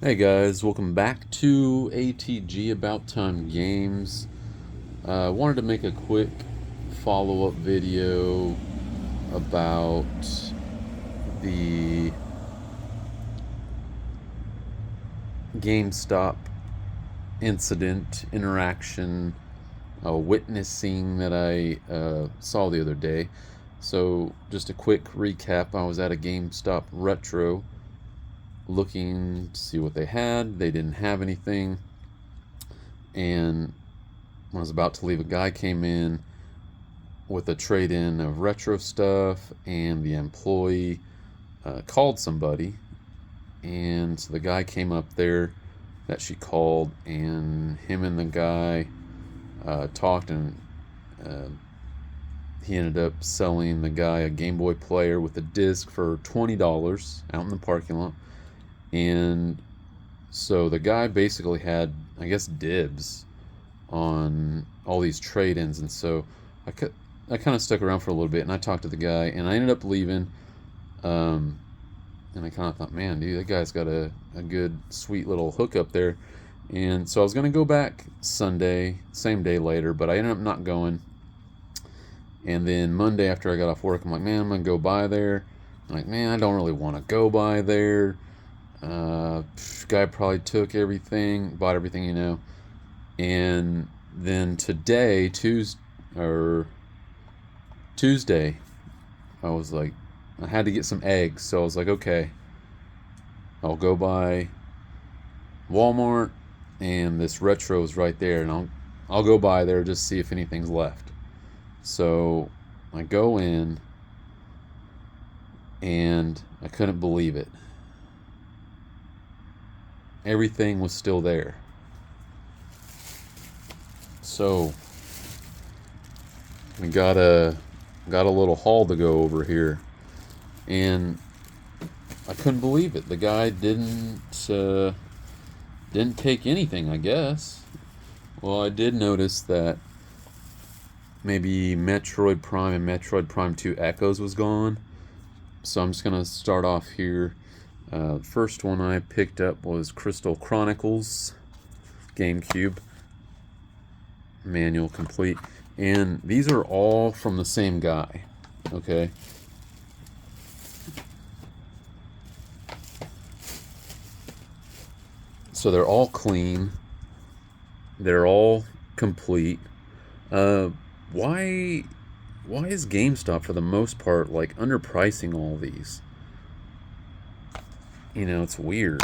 Hey guys, welcome back to ATG About Time Games. Wanted to make a quick follow-up video about the Gamestop interaction, witnessing that I saw the other day. So, just a quick recap. I was at a GameStop Retro looking to see what they had. They didn't have anything. And when I was about to leave, a guy came in with a trade-in of retro stuff, and the employee called somebody, and so the guy came up there that she called, and him and the guy talked, and uh, he ended up selling the guy a Game Boy player with a disc for $20 out in the parking lot. And so the guy basically had, I guess, dibs on all these trade-ins, and so I kind of stuck around for a little bit, and I talked to the guy, and I ended up leaving. And I kind of thought, man, dude, that guy's got a good, sweet little hookup there. And so I was going to go back Sunday, same day later, but I ended up not going. And then Monday after I got off work, I'm like, man, I'm going to go by there. I'm like, man, I don't really want to go by there. Guy probably took everything, bought everything, And then today, Tuesday, I was like, I had to get some eggs, so I was like, okay, I'll go by Walmart, and this retro is right there, and I'll go by there just see if anything's left. So I go in, and I couldn't believe it. Everything was still there. So we got a little haul to go over here, and I couldn't believe it. The guy didn't take anything, I guess. Well, I did notice that maybe Metroid Prime and Metroid Prime 2 Echoes was gone. So I'm just gonna start off here. First one I picked up was Crystal Chronicles, GameCube, manual complete. And these are all from the same guy, okay? So they're all clean. They're all complete. Uh, why is GameStop for the most part like underpricing all these? It's weird.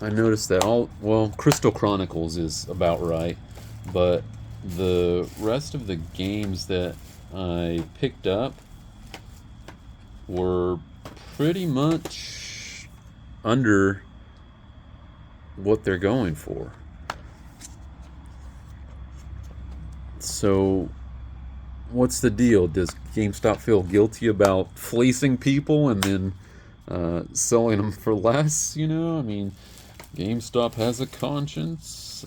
I noticed that Crystal Chronicles is about right, but the rest of the games that I picked up were pretty much under what they're going for. So, what's the deal? Does GameStop feel guilty about fleecing people and then selling them for less? I mean, GameStop has a conscience.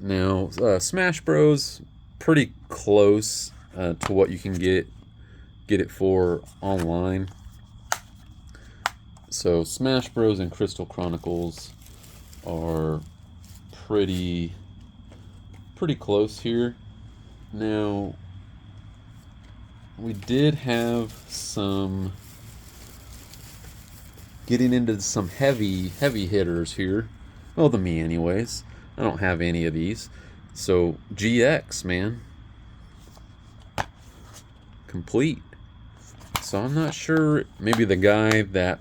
Now, Smash Bros. Pretty close to what you can get it for online. So Smash Bros. And Crystal Chronicles are pretty close here. Now, we did have some getting into some heavy hitters here. Well, to me anyways. I don't have any of these. So GX, man, complete. So I'm not sure, maybe the guy that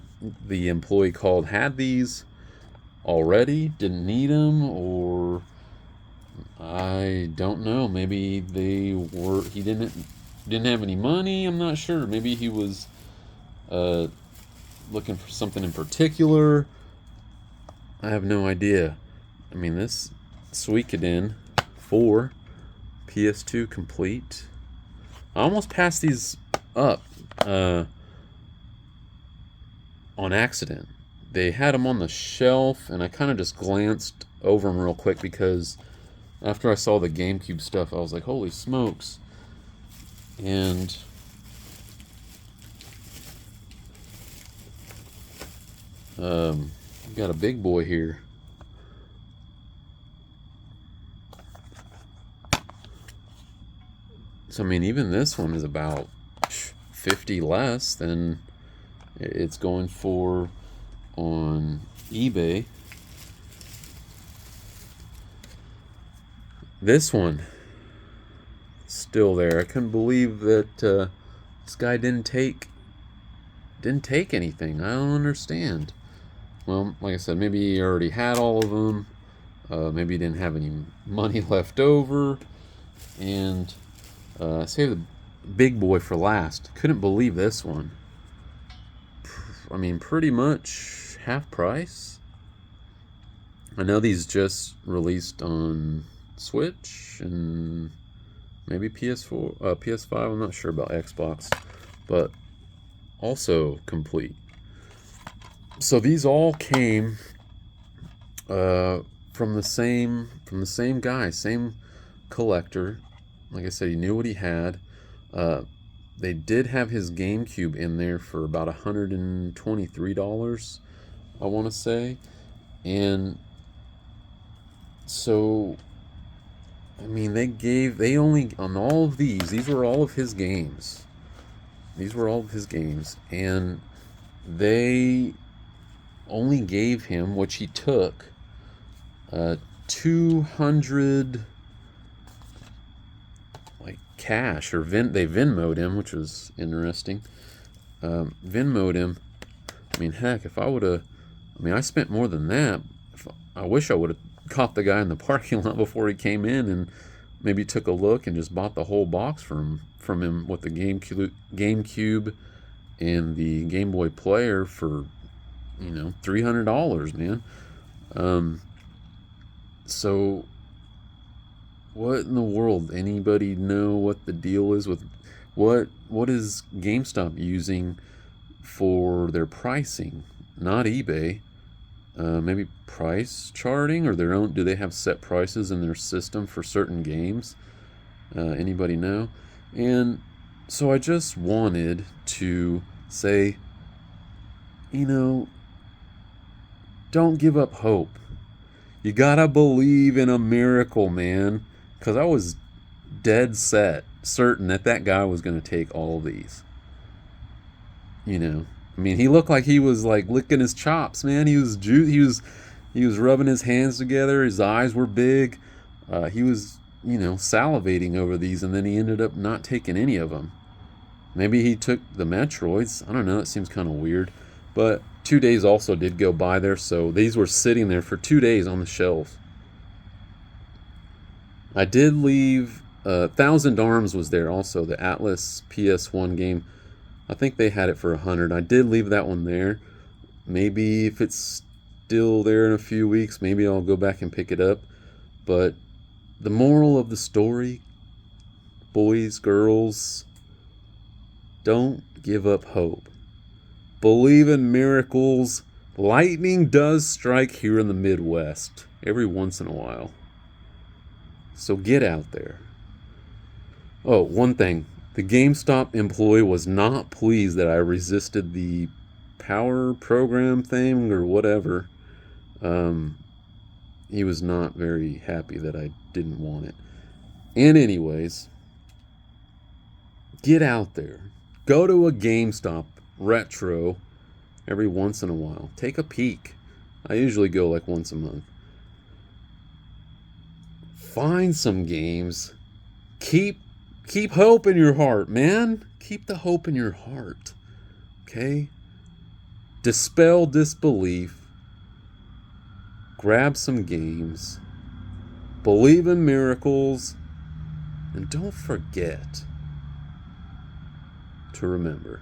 the employee called had these already, didn't need them, or I don't know. Maybe he didn't have any money. I'm not sure. Maybe he was looking for something in particular. I have no idea. I mean, this Suikoden 4 PS2 complete. I almost passed these up on accident. They had them on the shelf, and I kind of just glanced over them real quick because after I saw the GameCube stuff, I was like, holy smokes. And Got a big boy here. So I mean, even this one is about 50 less than it's going for on eBay. This one still there. I couldn't believe that this guy didn't take anything. I don't understand. Well, like I said, maybe he already had all of them. Maybe he didn't have any money left over, and I saved the big boy for last. Couldn't believe this one. I mean, pretty much half price. I know these just released on Switch and maybe PS4, PS5. I'm not sure about Xbox, but also complete. So these all came from the same guy, same collector. Like I said, he knew what he had. They did have his GameCube in there for about $123, I want to say. And so, I mean, they only, on all of these were all of his games. These were all of his games. And they only gave him, which he took, 200 cash, or they Venmo'd him, which was interesting. Venmo'd him. I mean, heck, if I would have, I mean, I spent more than that. I wish I would have caught the guy in the parking lot before he came in and maybe took a look and just bought the whole box from him with the GameCube and the Game Boy Player for, $300, man. So what in the world? Anybody know what the deal is with what is GameStop using for their pricing? Not eBay. Maybe price charting, or their own. Do they have set prices in their system for certain games? Anybody know? And so I just wanted to say, don't give up hope. You gotta believe in a miracle, man. Because I was dead certain that guy was going to take all of these. I mean, he looked like he was like licking his chops, man. He was rubbing his hands together. His eyes were big. He was, salivating over these, and then he ended up not taking any of them. Maybe he took the Metroids. I don't know. It seems kind of weird. But 2 days also did go by there, so these were sitting there for 2 days on the shelves. I did leave Thousand Arms was there also, the Atlas PS1 game. I think they had it for 100. I did leave that one there. Maybe if it's still there in a few weeks, maybe I'll go back and pick it up. But the moral of the story, boys, girls, don't give up hope. Believe in miracles. Lightning does strike here in the Midwest every once in a while. So get out there. Oh, one thing. The GameStop employee was not pleased that I resisted the power program thing or whatever. He was not very happy that I didn't want it. And anyways, get out there. Go to a GameStop retro every once in a while. Take a peek. I usually go like once a month. Find some games. Keep hope in your heart, man. Keep the hope in your heart. Okay? Dispel disbelief. Grab some games. Believe in miracles. And don't forget to remember,